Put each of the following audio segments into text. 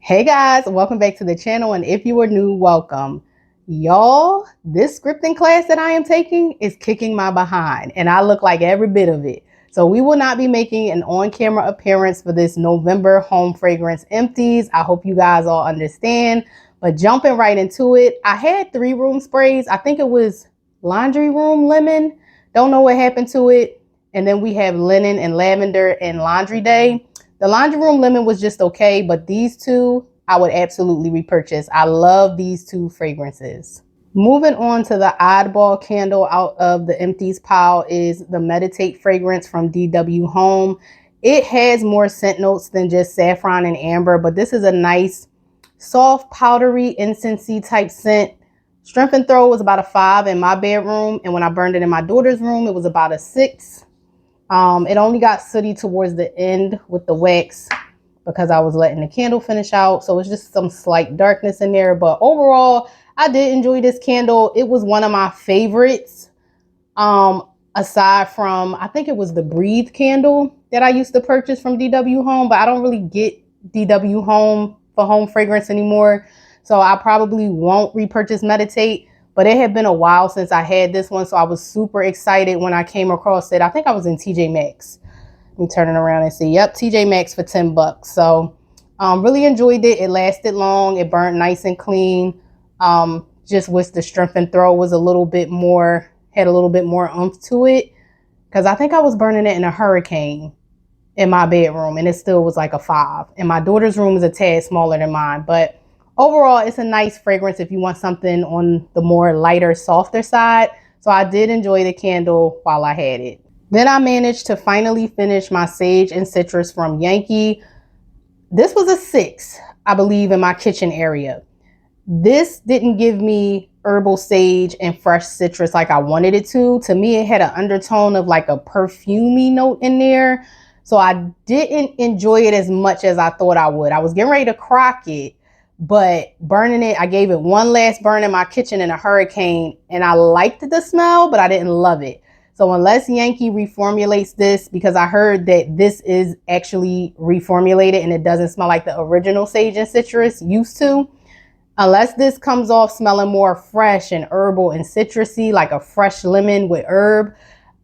Hey guys, welcome back to the channel, and if you are new, welcome. Y'all, this scripting class that I am taking is kicking my behind, and I look like every bit of it. So we will not be making an on-camera appearance for this November home fragrance Empties. I hope you guys all understand, but jumping right into it, I had 3-room sprays. I think it was laundry room lemon. Don't know what happened to it. And then we have linen and lavender and laundry day. The laundry room lemon was just okay, but these two I would absolutely repurchase. I love these two fragrances. Moving on to the oddball candle out of the Empties pile is the Meditate fragrance from DW Home. It has more scent notes than just saffron and amber, but this is a nice, soft, powdery, incensey type scent. Strength and throw was about a 5 in my bedroom, and when I burned it in my daughter's room, it was about a 6. It only got sooty towards the end with the wax because I was letting the candle finish out. So it's just some slight darkness in there. But overall, I did enjoy this candle. It was one of my favorites. Aside from, I think it was the Breathe candle that I used to purchase from DW Home. But I don't really get DW Home for home fragrance anymore. So I probably won't repurchase Meditate. But it had been a while since I had this one, so I was super excited when I came across it. I think I was in TJ Maxx. Let me turn it around and see. Yep, TJ Maxx for 10 bucks. So really enjoyed it. It lasted long. It burned nice and clean. Just wish the strength and throw was a little bit more, had a little bit more oomph to it. Because I think I was burning it in a hurricane in my bedroom, and it still was like a 5. And my daughter's room is a tad smaller than mine, but overall, it's a nice fragrance if you want something on the more lighter, softer side. So I did enjoy the candle while I had it. Then I managed to finally finish my Sage and Citrus from Yankee. This was a 6, I believe, in my kitchen area. This didn't give me herbal sage and fresh citrus like I wanted it to. To me, it had an undertone of like a perfumey note in there. So I didn't enjoy it as much as I thought I would. I was getting ready to crock it, but burning it, I gave it one last burn in my kitchen in a hurricane, and I liked the smell, but I didn't love it. So unless Yankee reformulates this, because I heard that this is actually reformulated and it doesn't smell like the original Sage and Citrus used to, unless this comes off smelling more fresh and herbal and citrusy, like a fresh lemon with herb,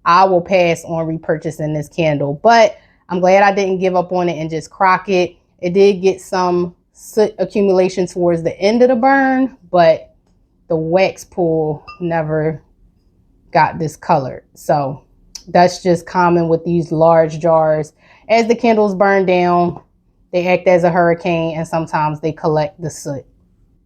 I will pass on repurchasing this candle. But I'm glad I didn't give up on it and just crock it. It did get some soot accumulation towards the end of the burn, but the wax pool never got discolored. So that's just common with these large jars. As the candles burn down, they act as a hurricane, and sometimes they collect the soot.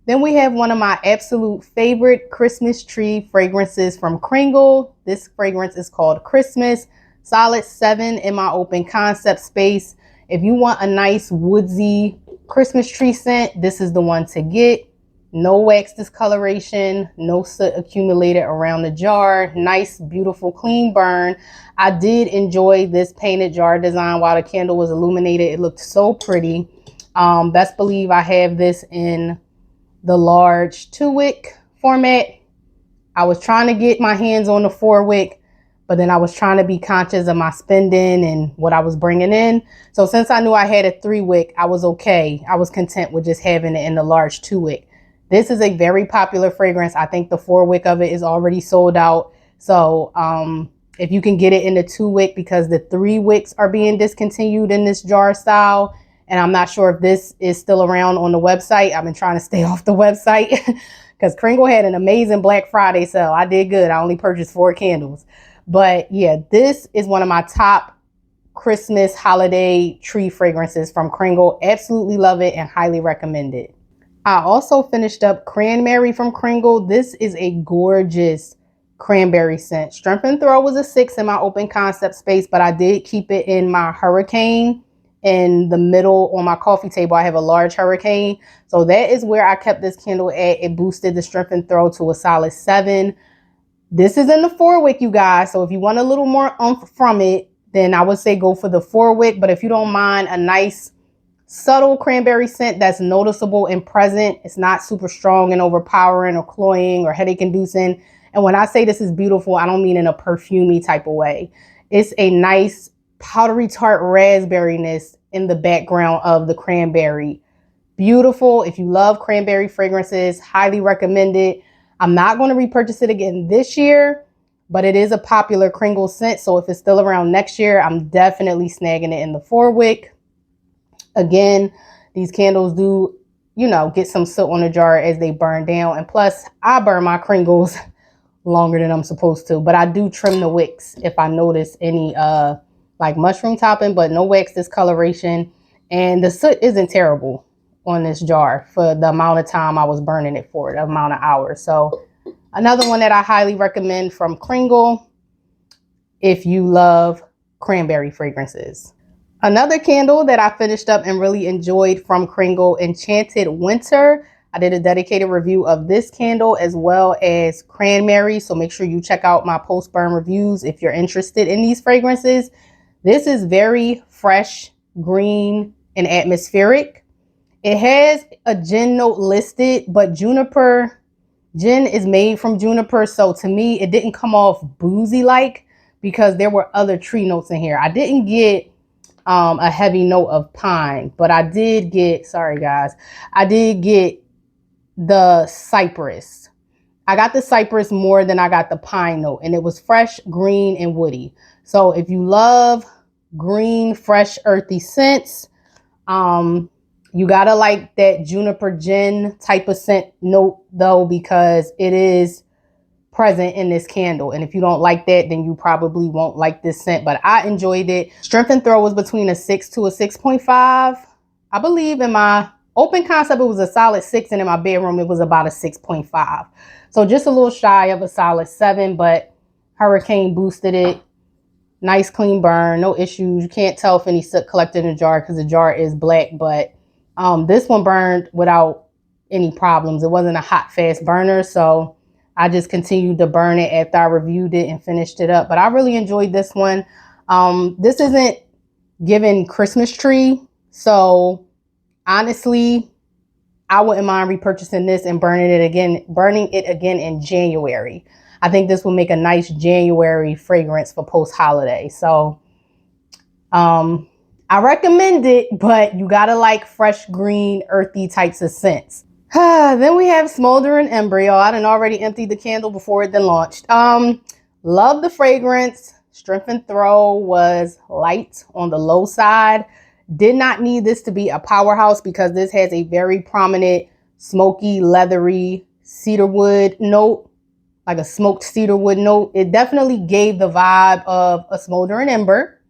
Then we have one of my absolute favorite Christmas tree fragrances from Kringle. This fragrance is called Christmas. Solid 7 in my open concept space. If you want a nice woodsy Christmas tree scent, this is the one to get. No wax discoloration, no soot accumulated around the jar. Nice, beautiful, clean burn. I did enjoy this painted jar design while the candle was illuminated. It looked so pretty. Best believe I have this in the large 2-wick format. I was trying to get my hands on the 4-wick, but then I was trying to be conscious of my spending and what I was bringing in. So since I knew I had a 3-wick, I was okay. I was content with just having it in the large 2-wick. This is a very popular fragrance. I think the 4-wick of it is already sold out. So if you can get it in the 2-wick, because the 3-wicks are being discontinued in this jar style, and I'm not sure if this is still around on the website. I've been trying to stay off the website because Kringle had an amazing Black Friday sale. I did good. I only purchased 4 candles. But yeah, this is one of my top Christmas holiday tree fragrances from Kringle. Absolutely love it and highly recommend it. I also finished up Cranberry from Kringle. This is a gorgeous cranberry scent. Strength and Throw was a 6 in my open concept space, but I did keep it in my Hurricane in the middle on my coffee table. I have a large Hurricane. So that is where I kept this candle at. It boosted the Strength and Throw to a solid 7. This is in the 4-wick, you guys. So if you want a little more oomph from it, then I would say go for the 4-wick. But if you don't mind a nice subtle cranberry scent that's noticeable and present, it's not super strong and overpowering or cloying or headache inducing. And when I say this is beautiful, I don't mean in a perfumey type of way. It's a nice powdery tart raspberryness in the background of the cranberry. Beautiful. If you love cranberry fragrances, highly recommend it. I'm not going to repurchase it again this year, but it is a popular Kringle scent. So if it's still around next year, I'm definitely snagging it in the 4-wick. Again, these candles do, get some soot on the jar as they burn down. And plus, I burn my Kringles longer than I'm supposed to. But I do trim the wicks if I notice any like mushroom topping, but no wax discoloration. And the soot isn't terrible on this jar for the amount of time I was burning it for, the amount of hours. So another one that I highly recommend from Kringle if you love cranberry fragrances. Another candle that I finished up and really enjoyed from Kringle, Enchanted Winter. I did a dedicated review of this candle as well as cranberry. So make sure you check out my post-burn reviews if you're interested in these fragrances. This is very fresh, green, and atmospheric. It has a gin note listed, but gin is made from juniper. So to me, it didn't come off boozy-like because there were other tree notes in here. I didn't get a heavy note of pine, but I did get, sorry guys, I did get the cypress. I got the cypress more than I got the pine note, and it was fresh, green, and woody. So if you love green, fresh, earthy scents, you gotta like that juniper gin type of scent note though, because it is present in this candle. And if you don't like that, then you probably won't like this scent, but I enjoyed it. Strength and throw was between a 6 to a 6.5. I believe in my open concept, it was a solid 6, and in my bedroom, it was about a 6.5. So just a little shy of a solid 7, but Hurricane boosted it. Nice clean burn, no issues. You can't tell if any soot collected in the jar because the jar is black, but this one burned without any problems. It wasn't a hot, fast burner, so I just continued to burn it after I reviewed it and finished it up. But I really enjoyed this one. This isn't giving Christmas tree, so honestly, I wouldn't mind repurchasing this and burning it again in January. I think this will make a nice January fragrance for post-holiday. So I recommend it, but you gotta like fresh, green, earthy types of scents. Then we have Smoldering Embryo. I done already emptied the candle before it then launched. Love the fragrance. Strength and throw was light on the low side. Did not need this to be a powerhouse because this has a very prominent smoky, leathery cedarwood note, like a smoked cedarwood note. It definitely gave the vibe of a Smoldering Ember.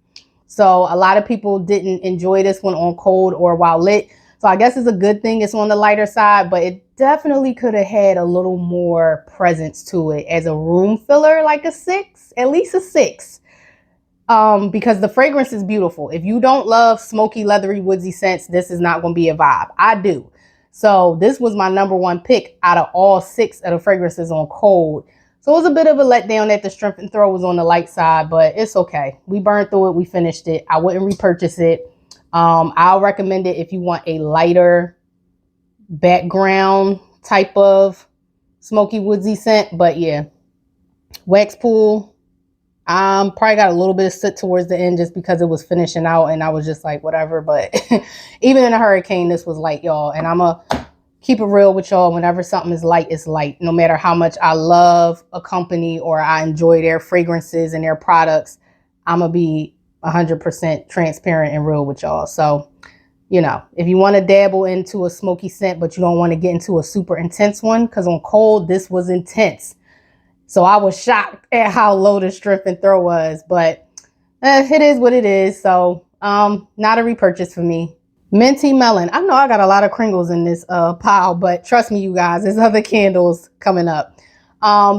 So a lot of people didn't enjoy this one on cold or while lit. So I guess it's a good thing it's on the lighter side, but it definitely could have had a little more presence to it as a room filler, like a 6, at least a 6. Because the fragrance is beautiful. If you don't love smoky, leathery, woodsy scents, this is not going to be a vibe. I do. So this was my number 1 pick out of all 6 of the fragrances on cold. So it was a bit of a letdown that the Strength and Throw was on the light side, but it's okay. We burned through it. We finished it. I wouldn't repurchase it. I'll recommend it if you want a lighter background type of smoky, woodsy scent. But yeah, Wax Pool. Probably got a little bit of soot towards the end just because it was finishing out and I was just like, whatever. But even in a hurricane, this was light, y'all. And I'm going to keep it real with y'all. Whenever something is light, it's light. No matter how much I love a company or I enjoy their fragrances and their products, I'm going to be 100% transparent and real with y'all. So, if you want to dabble into a smoky scent, but you don't want to get into a super intense one, because on cold, this was intense. So I was shocked at how low the Strength and Throw was, but it is what it is. So not a repurchase for me. Minty Melon. I know I got a lot of Kringles in this pile, but trust me, you guys, there's other candles coming up.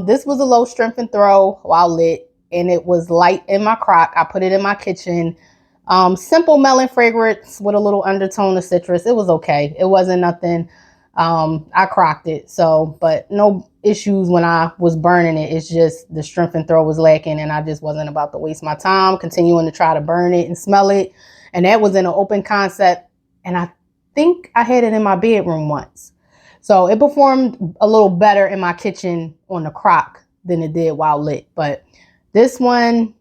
This was a low Strength and Throw while lit, and it was light in my crock. I put it in my kitchen. Simple melon fragrance with a little undertone of citrus. It was okay. It wasn't nothing. I crocked it, but no issues when I was burning it. It's just the Strength and Throw was lacking, and I just wasn't about to waste my time continuing to try to burn it and smell it. And that was in an open concept, and I think I had it in my bedroom once. So it performed a little better in my kitchen on the crock than it did while lit. But this one,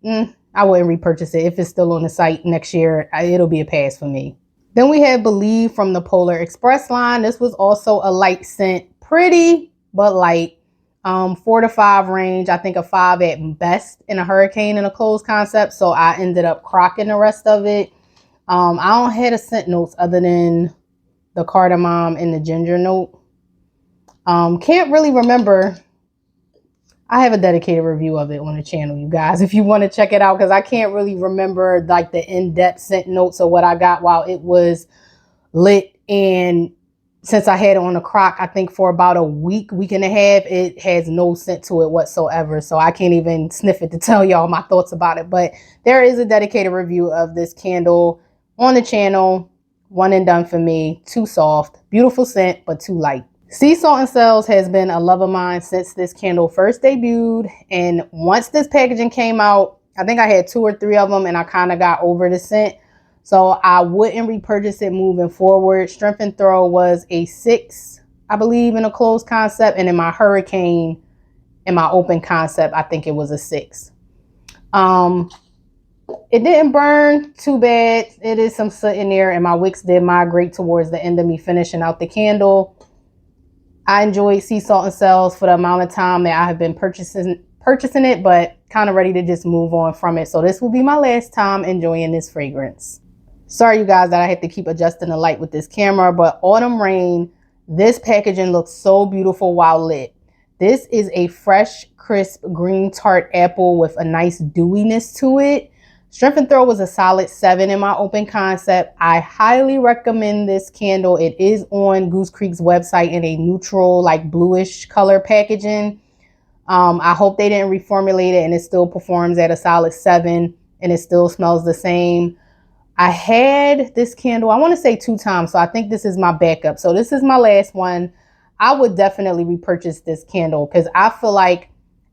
I wouldn't repurchase it. If it's still on the site next year, it'll be a pass for me. Then we had Believe from the Polar Express line. This was also a light scent, pretty but light. 4 to 5 range. I think a 5 at best in a hurricane in a closed concept. So I ended up crocking the rest of it. I don't have the scent notes other than the cardamom and the ginger note. Can't really remember. I have a dedicated review of it on the channel, you guys, if you want to check it out, because I can't really remember like the in-depth scent notes or what I got while it was lit. And since I had it on the crock, I think for about a week and a half, it has no scent to it whatsoever. So I can't even sniff it to tell y'all my thoughts about it. But there is a dedicated review of this candle on the channel. One and done for me. Too soft. Beautiful scent, but too light. Sea Salt and Cells has been a love of mine since this candle first debuted. And once this packaging came out, I think I had 2 or 3 of them and I kind of got over the scent. So I wouldn't repurchase it moving forward. Strength and Throw was a 6, I believe, in a closed concept. And in my Hurricane, in my open concept, I think it was a 6. It didn't burn too bad. It is some soot in there and my wicks did migrate towards the end of me finishing out the candle. I enjoyed Sea Salt and Cells for the amount of time that I have been purchasing it, but kind of ready to just move on from it. So this will be my last time enjoying this fragrance. Sorry, you guys, that I had to keep adjusting the light with this camera, but Autumn Rain, this packaging looks so beautiful while lit. This is a fresh, crisp green tart apple with a nice dewiness to it. Strength and Throw was a solid 7 in my open concept. I highly recommend this candle. It is on Goose Creek's website in a neutral, like bluish color packaging. I hope they didn't reformulate it and it still performs at a solid 7 and it still smells the same. I had this candle, I want to say 2 times, so I think this is my backup. So this is my last one. I would definitely repurchase this candle because I feel like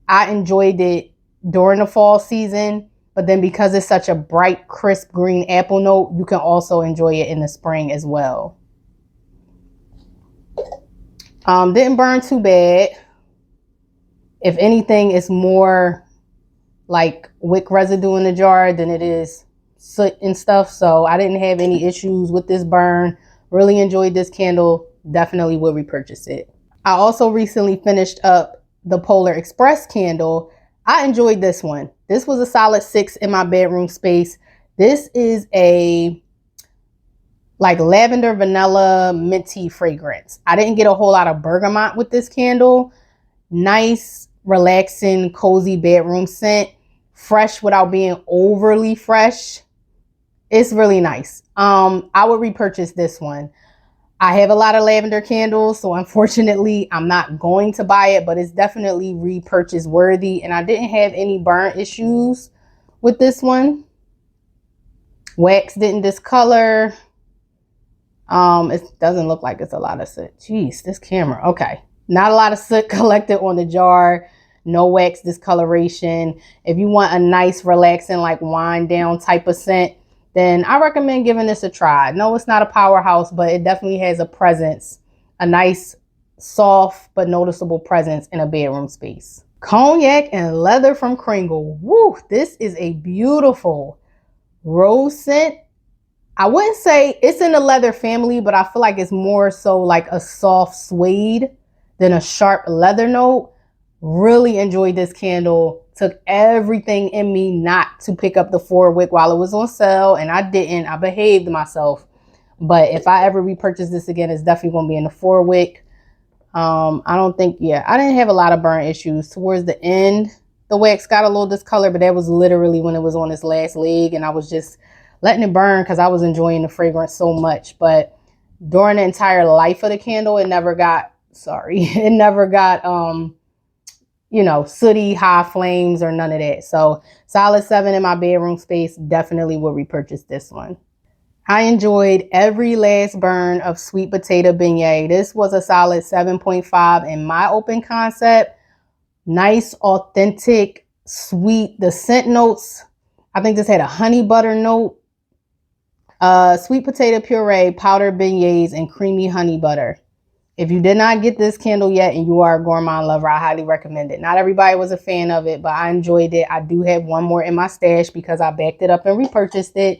I enjoyed it during the fall season. But then because it's such a bright, crisp green apple note, you can also enjoy it in the spring as well. Didn't burn too bad. If anything, it's more like wick residue in the jar than it is soot and stuff. So I didn't have any issues with this burn. Really enjoyed this candle. Definitely would repurchase it. I also recently finished up the Polar Express candle. I enjoyed this one. This was a solid 6 in my bedroom space. This is a like lavender vanilla minty fragrance. I didn't get a whole lot of bergamot with this candle. Nice, relaxing, cozy bedroom scent. Fresh without being overly fresh. It's really nice. I would repurchase this one. I have a lot of lavender candles, so unfortunately, I'm not going to buy it, but it's definitely repurchase worthy. And I didn't have any burn issues with this one. Wax didn't discolor. It doesn't look like it's a lot of soot. Jeez, this camera. Okay. Not a lot of soot collected on the jar. No wax discoloration. If you want a nice, relaxing, like wind down type of scent, then I recommend giving this a try. No, it's not a powerhouse, but it definitely has a presence, a nice, soft, but noticeable presence in a bedroom space. Cognac and Leather from Kringle. Woo, this is a beautiful rose scent. I wouldn't say it's in the leather family, but I feel like it's more so like a soft suede than a sharp leather note. Really enjoyed this candle. Took everything in me not to pick up the 4 wick while it was on sale, and I didn't. I behaved myself. But if I ever repurchase this again, it's definitely going to be in the 4 wick. I don't think, I didn't have a lot of burn issues. Towards the end, the wax got a little discolored, but that was literally when it was on its last leg, and I was just letting it burn because I was enjoying the fragrance so much. But during the entire life of the candle, it never got, it never got, you know, sooty, high flames or none of that. So solid 7 in my bedroom space. Definitely will repurchase this one. I enjoyed every last burn of Sweet Potato Beignet. This was a solid 7.5 in my open concept. Nice, authentic, sweet. The scent notes, I think this had a honey butter note. Sweet potato puree, powdered beignets, and creamy honey butter. If you did not get this candle yet and you are a gourmand lover, I highly recommend it. Not everybody was a fan of it, but I enjoyed it. I do have one more in my stash because I backed it up and repurchased it.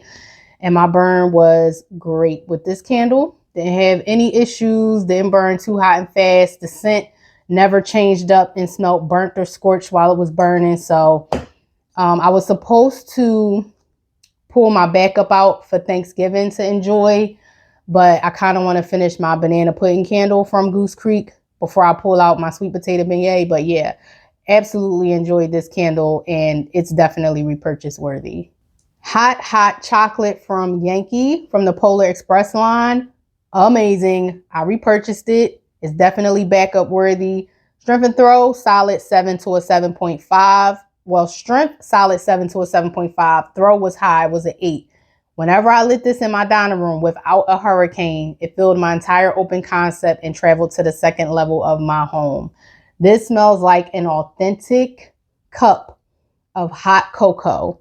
and my burn was great with this candle. Didn't have any issues, didn't burn too hot and fast. The scent never changed up and smelled burnt or scorched while it was burning. So I was supposed to pull my backup out for Thanksgiving to enjoy, but I kind of want to finish my banana pudding candle from Goose Creek before I pull out my sweet potato beignet. But yeah, absolutely enjoyed this candle, and it's definitely repurchase worthy. Hot chocolate from Yankee from the Polar Express line. Amazing. I repurchased it. It's definitely backup worthy. Strength and throw, solid 7 to a 7.5. Well, strength, solid 7 to a 7.5. Throw was high, was an 8. Whenever I lit this in my dining room without a hurricane, it filled my entire open concept and traveled to the second level of my home. This smells like an authentic cup of hot cocoa.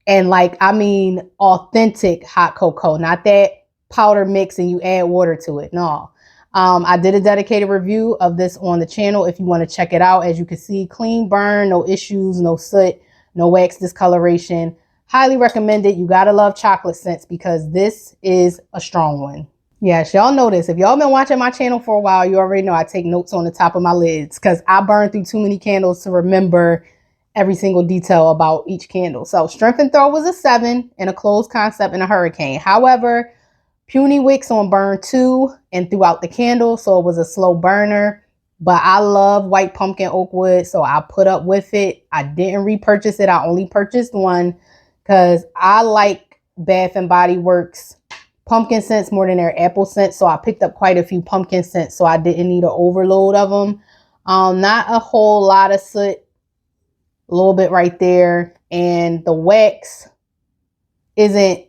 And like, I mean, authentic hot cocoa, not that powder mix and you add water to it. No. I did a dedicated review of this on the channel if you want to check it out. As you can see, clean burn, no issues, no soot, no wax discoloration. Highly recommend it. You gotta love chocolate scents because this is a strong one. Yes, y'all know this. If y'all been watching my channel for a while, you already know I take notes on the top of my lids because I burn through too many candles to remember every single detail about each candle. So Strength and Throw was a 7 in a closed concept in a hurricane. However, puny wicks on burn 2 and throughout the candle, so it was a slow burner. But I love white pumpkin oak wood, so I put up with it. I didn't repurchase it. I only purchased one because I like Bath and Body Works pumpkin scents more than their apple scents. So I picked up quite a few pumpkin scents, so I didn't need an overload of them. Not a whole lot of soot, a little bit right there. And the wax isn't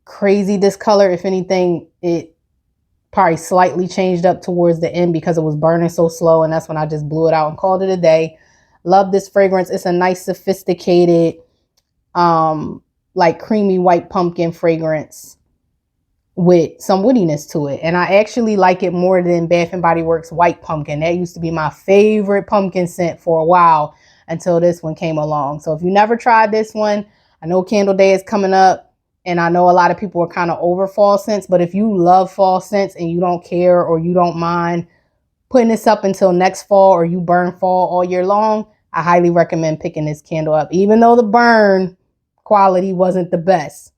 crazy discolor. If anything, it probably slightly changed up towards the end because it was burning so slow, and that's when I just blew it out and called it a day. Love this fragrance. It's a nice sophisticated like creamy white pumpkin fragrance with some woodiness to it, and I actually like it more than Bath and Body Works white pumpkin. That used to be my favorite pumpkin scent for a while until this one came along. So if you never tried this one, I know Candle Day is coming up, and I know a lot of people are kind of over fall scents, but if you love fall scents and you don't care or you don't mind putting this up until next fall, or you burn fall all year long, I highly recommend picking this candle up, even though the burn quality wasn't the best,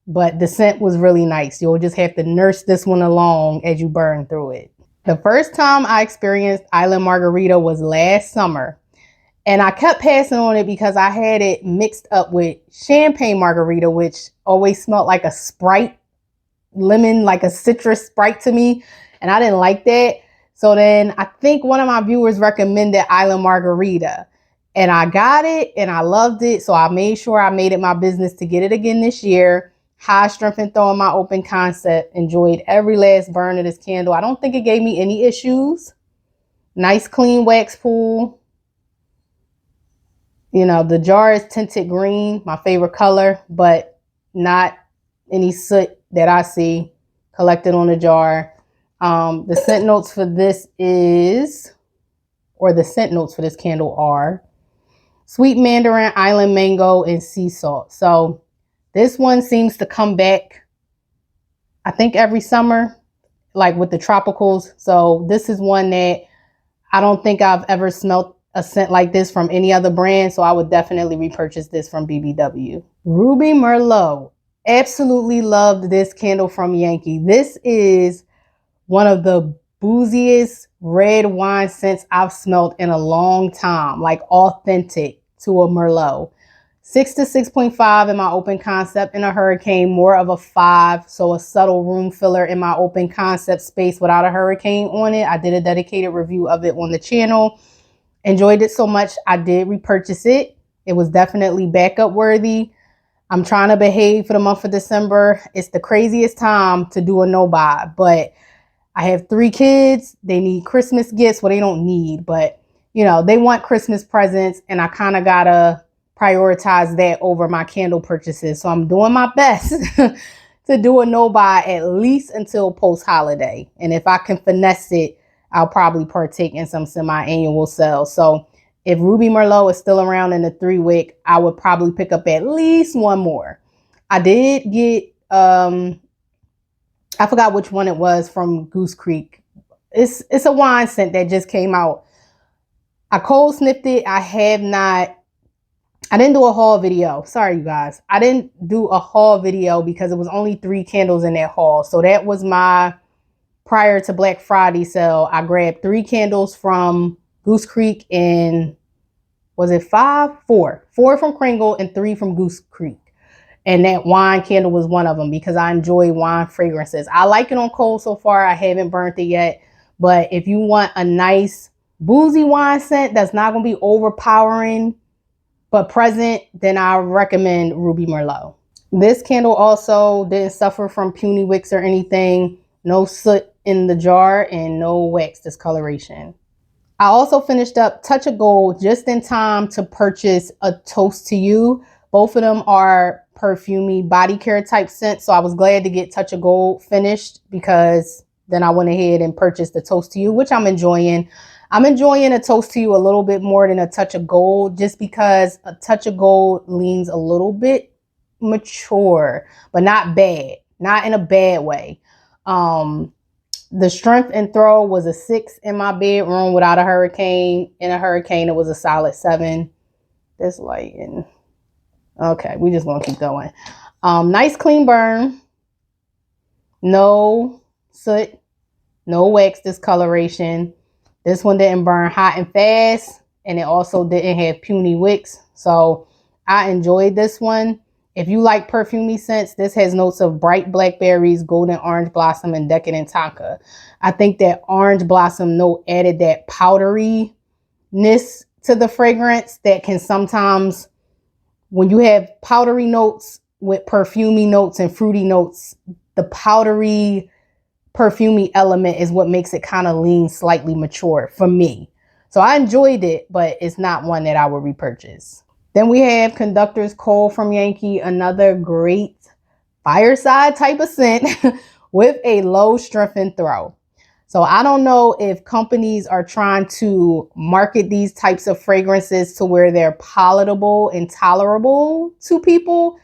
but the scent was really nice. You'll just have to nurse this one along as you burn through it. The first time I experienced Island Margarita was last summer, and I kept passing on it because I had it mixed up with Champagne Margarita, which always smelled like a Sprite, lemon, like a citrus Sprite to me, and I didn't like that. So then I think one of my viewers recommended Island Margarita, and I got it and I loved it. So I made sure I made it my business to get it again this year. High Strength and Throw in my open concept. Enjoyed every last burn of this candle. I don't think it gave me any issues. Nice clean wax pool. You know, the jar is tinted green, my favorite color, but not any soot that I see collected on the jar. The scent notes for this candle are sweet mandarin, island mango, and sea salt. So this one seems to come back, I think, every summer, like with the tropicals. So this is one that I don't think I've ever smelled a scent like this from any other brand. So I would definitely repurchase this from BBW. Ruby Merlot. Absolutely loved this candle from Yankee. This is one of the booziest red wine scents I've smelled in a long time, like authentic to a Merlot. 6 to 6.5 in my open concept in a hurricane, more of a 5. So a subtle room filler in my open concept space without a hurricane on it. I did a dedicated review of it on the channel. Enjoyed it so much, I did repurchase it. It was definitely backup worthy. I'm trying to behave for the month of December. It's the craziest time to do a no-buy, but I have 3 kids. They need Christmas gifts. Well, they don't need, but you know, they want Christmas presents, and I kind of gotta prioritize that over my candle purchases. So I'm doing my best to do a no-buy at least until post-holiday. And if I can finesse it, I'll probably partake in some semi-annual sales. So if Ruby Merlot is still around in the 3 wick, I would probably pick up at least one more. I did get I forgot which one it was from Goose Creek. It's a wine scent that just came out. I cold sniffed it. I didn't do a haul video. Sorry, you guys. I didn't do a haul video because it was only 3 candles in that haul. So that was my prior to Black Friday sale. I grabbed 3 candles from Goose Creek and was it 5? 4. 4 from Kringle and 3 from Goose Creek. And that wine candle was one of them because I enjoy wine fragrances. I like it on cold so far. I haven't burnt it yet. But if you want a nice boozy wine scent that's not going to be overpowering but present, then I recommend Ruby Merlot. This candle also didn't suffer from puny wicks or anything. No soot in the jar and no wax discoloration. I also finished up Touch of Gold just in time to purchase a Toast to You. Both of them are perfumey body care type scents. So I was glad to get Touch of Gold finished because then I went ahead and purchased the Toast to You, which I'm enjoying. I'm enjoying a Toast to You a little bit more than a Touch of Gold just because a Touch of Gold leans a little bit mature, but not bad, not in a bad way. The strength and throw was a 6 in my bedroom without a hurricane. In a hurricane, it was a solid 7. This lighting. Okay, we just gonna keep going. Nice clean burn. No soot, no wax discoloration. This one didn't burn hot and fast, and it also didn't have puny wicks. So I enjoyed this one. If you like perfumey scents, this has notes of bright blackberries, golden orange blossom, and decadent tonka. I think that orange blossom note added that powderyness to the fragrance that can sometimes, when you have powdery notes with perfumey notes and fruity notes, the powdery perfumey element is what makes it kind of lean slightly mature for me. So I enjoyed it, but it's not one that I would repurchase. Then we have Conductor's Coal from Yankee, another great fireside type of scent with a low strength and throw. So I don't know if companies are trying to market these types of fragrances to where they're palatable and tolerable to people,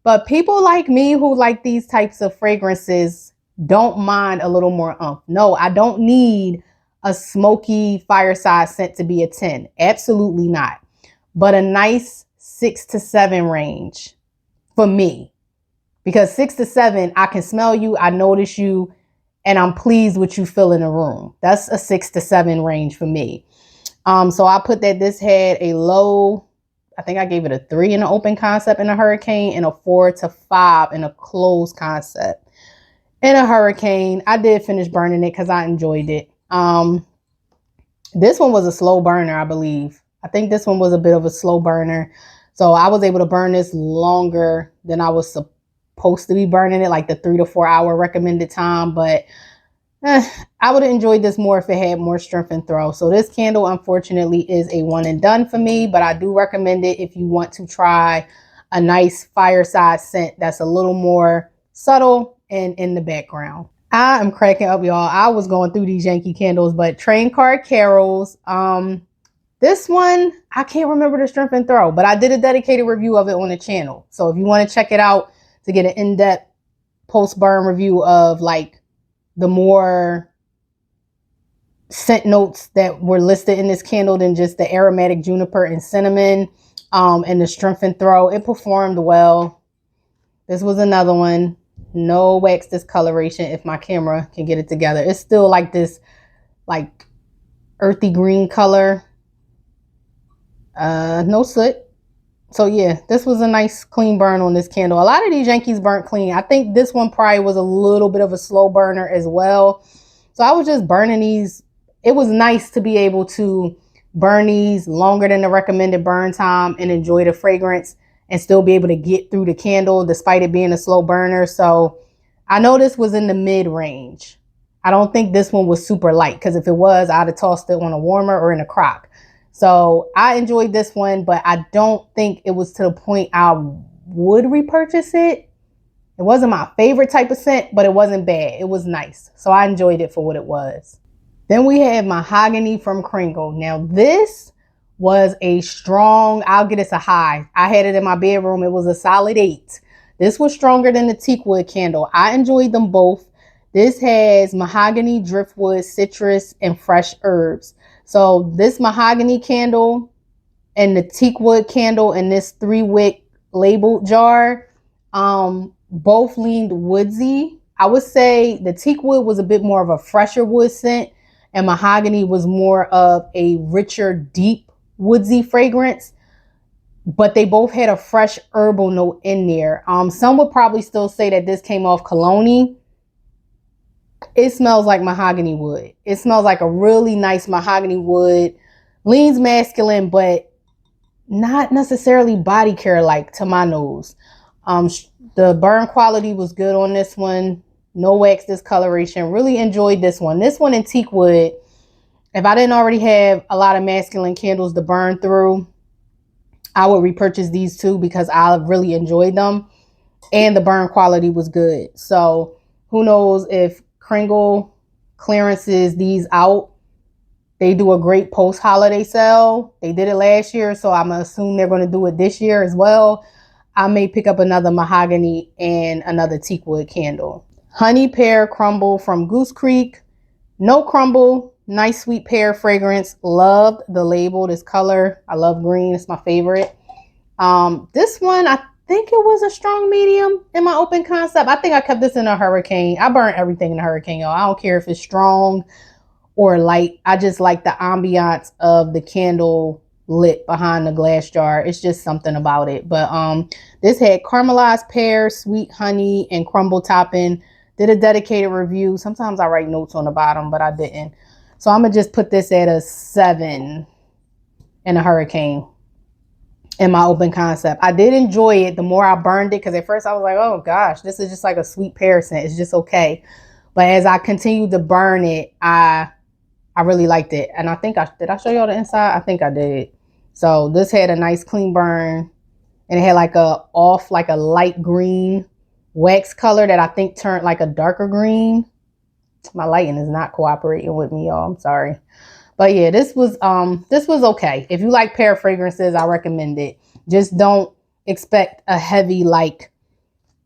but people like me who like these types of fragrances don't mind a little more oomph. No, I don't need a smoky fireside scent to be a 10. Absolutely not. But a nice 6 to 7 range for me. Because 6 to 7, I can smell you, I notice you, and I'm pleased with you filling a room. That's a 6 to 7 range for me. So I put that this had a low, I think I gave it a 3 in the open concept in a hurricane and a 4 to 5 in a closed concept. In a hurricane, I did finish burning it because I enjoyed it. This one was a slow burner, I believe. I think this one was a bit of a slow burner. So I was able to burn this longer than I was supposed to be burning it, like the 3 to 4 hour recommended time. But I would have enjoyed this more if it had more strength and throw. So this candle, unfortunately, is a one and done for me. But I do recommend it if you want to try a nice fireside scent that's a little more subtle and in the background. I am cracking up, y'all. I was going through these Yankee candles, but Train Car Carols. This one, I can't remember the strength and throw, but I did a dedicated review of it on the channel. So if you want to check it out to get an in-depth post-burn review of like the more scent notes that were listed in this candle than just the aromatic juniper and cinnamon and the strength and throw, it performed well. This was another one. No wax discoloration if my camera can get it together. It's still like this like earthy green color. No soot. So yeah, this was a nice clean burn on this candle. A lot of these Yankees burnt clean. I think this one probably was a little bit of a slow burner as well. So I was just burning these. It was nice to be able to burn these longer than the recommended burn time and enjoy the fragrance and still be able to get through the candle despite it being a slow burner. So I know this was in the mid range. I don't think this one was super light because if it was, I'd have tossed it on a warmer or in a crock. So I enjoyed this one, but I don't think it was to the point I would repurchase it. It wasn't my favorite type of scent, but it wasn't bad. It was nice. So I enjoyed it for what it was. Then we have Mahogany from Kringle. Now this was a strong, I'll get this a high. I had it in my bedroom. It was a solid 8. This was stronger than the teak wood candle. I enjoyed them both. This has mahogany, driftwood, citrus, and fresh herbs. So this mahogany candle and the teak wood candle in this 3-wick labeled jar, both leaned woodsy. I would say the teak wood was a bit more of a fresher wood scent, and mahogany was more of a richer, deep woodsy fragrance. But they both had a fresh herbal note in there. Some would probably still say that this came off cologne. It smells like mahogany wood. It smells like a really nice mahogany wood. Leans masculine, but not necessarily body care like to my nose. The burn quality was good on this one. No wax discoloration. Really enjoyed this one. This one in teak wood, if I didn't already have a lot of masculine candles to burn through, I would repurchase these two because I really enjoyed them. And the burn quality was good. So who knows if Kringle clearances these out. They do a great post-holiday sale. They did it last year, so I'm going to assume they're going to do it this year as well. I may pick up another mahogany and another teak wood candle. Honey Pear Crumble from Goose Creek. No crumble. Nice sweet pear fragrance. Loved the label, this color. I love green. It's my favorite. This one, I think it was a strong medium in my open concept. I think I kept this in a hurricane. I burn everything in a hurricane, y'all. I don't care if it's strong or light. I just like the ambiance of the candle lit behind the glass jar. It's just something about it. But this had caramelized pear, sweet honey, and crumble topping. Did a dedicated review. Sometimes I write notes on the bottom, but I didn't. So I'm going to just put this at a 7 in a hurricane in my open concept. I did enjoy it the more I burned it, because at first I was like, oh gosh, this is just like a sweet pear scent. It's just okay. But as I continued to burn it, I really liked it. And I think did I show y'all the inside? I think I did. So this had a nice clean burn, and it had like a light green wax color that I think turned like a darker green. My lighting is not cooperating with me, y'all. I'm sorry. But yeah, this was okay. If you like pear fragrances, I recommend it. Just don't expect a heavy like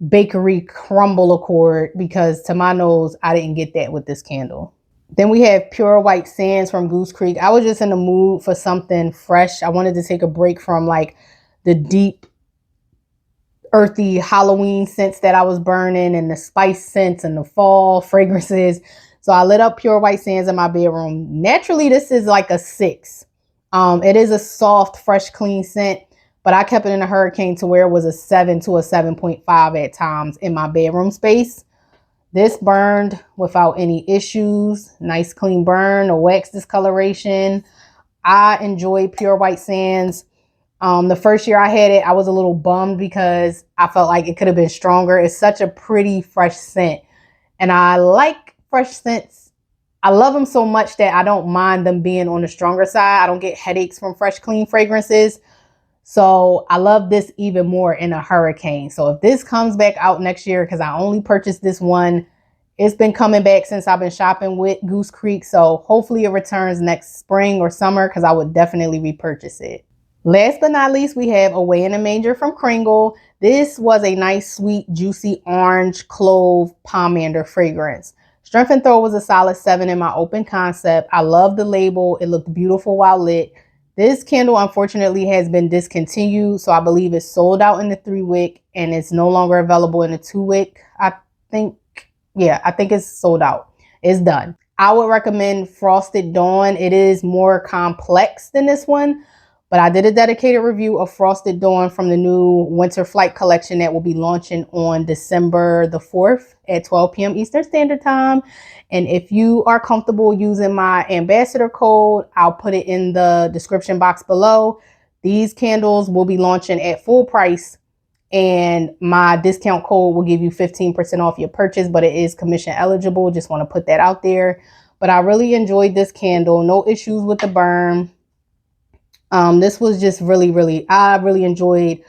bakery crumble accord, because to my nose, I didn't get that with this candle. Then we have Pure White Sands from Goose Creek. I was just in the mood for something fresh. I wanted to take a break from like the deep, earthy Halloween scents that I was burning and the spice scents and the fall fragrances. So I lit up Pure White Sands in my bedroom. Naturally, this is like a 6. It is a soft, fresh, clean scent, but I kept it in a hurricane to where it was a 7 to a 7.5 at times in my bedroom space. This burned without any issues. Nice clean burn, no wax discoloration. I enjoy Pure White Sands. The first year I had it, I was a little bummed because I felt like it could have been stronger. It's such a pretty, fresh scent. And I like fresh scents. I love them so much that I don't mind them being on the stronger side. I don't get headaches from fresh, clean fragrances. So I love this even more in a hurricane. So if this comes back out next year, because I only purchased this one, it's been coming back since I've been shopping with Goose Creek. So hopefully it returns next spring or summer, because I would definitely repurchase it. Last but not least, we have Away in a Manger from Kringle. This was a nice, sweet, juicy orange clove pomander fragrance. Strength and Throw was a solid 7 in my open concept. I love the label. It looked beautiful while lit. This candle, unfortunately, has been discontinued, so I believe it's sold out in the 3-wick, and it's no longer available in the 2-wick. I think it's sold out. It's done. I would recommend Frosted Dawn. It is more complex than this one, but I did a dedicated review of Frosted Dawn from the new Winter Flight collection that will be launching on December the 4th at 12 p.m. Eastern Standard Time. And if you are comfortable using my ambassador code, I'll put it in the description box below. These candles will be launching at full price, and my discount code will give you 15% off your purchase, but it is commission eligible. Just want to put that out there. But I really enjoyed this candle. No issues with the burn. This was just really, I really enjoyed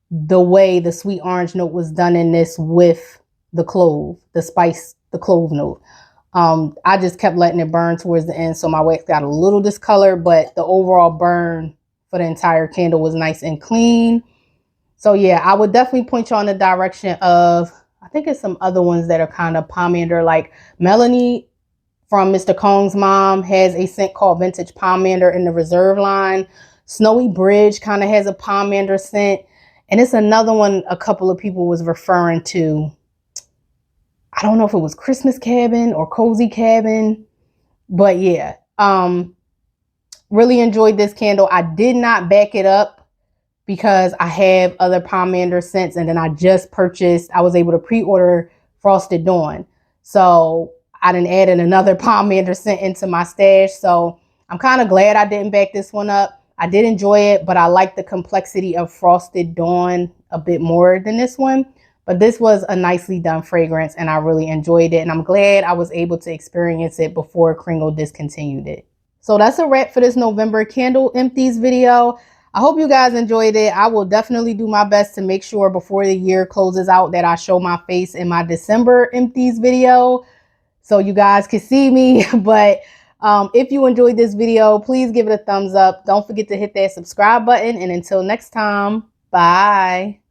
the way the sweet orange note was done in this with the clove, the spice, the clove note. I just kept letting it burn towards the end, so my wax got a little discolored, but the overall burn for the entire candle was nice and clean. So yeah, I would definitely point you on the direction of, I think it's some other ones that are kind of pomander, like Melanie from Mr. Kong's mom has a scent called Vintage Pomander in the Reserve line. Snowy Bridge kind of has a pomander scent. And it's another one a couple of people was referring to. I don't know if it was Christmas Cabin or Cozy Cabin, but yeah, really enjoyed this candle. I did not back it up because I have other pomander scents, and then I was able to pre-order Frosted Dawn. So I done added another pomander scent into my stash. So I'm kind of glad I didn't back this one up. I did enjoy it, but I like the complexity of Frosted Dawn a bit more than this one. But this was a nicely done fragrance, and I really enjoyed it. And I'm glad I was able to experience it before Kringle discontinued it. So that's a wrap for this November candle empties video. I hope you guys enjoyed it. I will definitely do my best to make sure before the year closes out that I show my face in my December empties video so you guys can see me. But if you enjoyed this video, please give it a thumbs up. Don't forget to hit that subscribe button. And until next time, bye.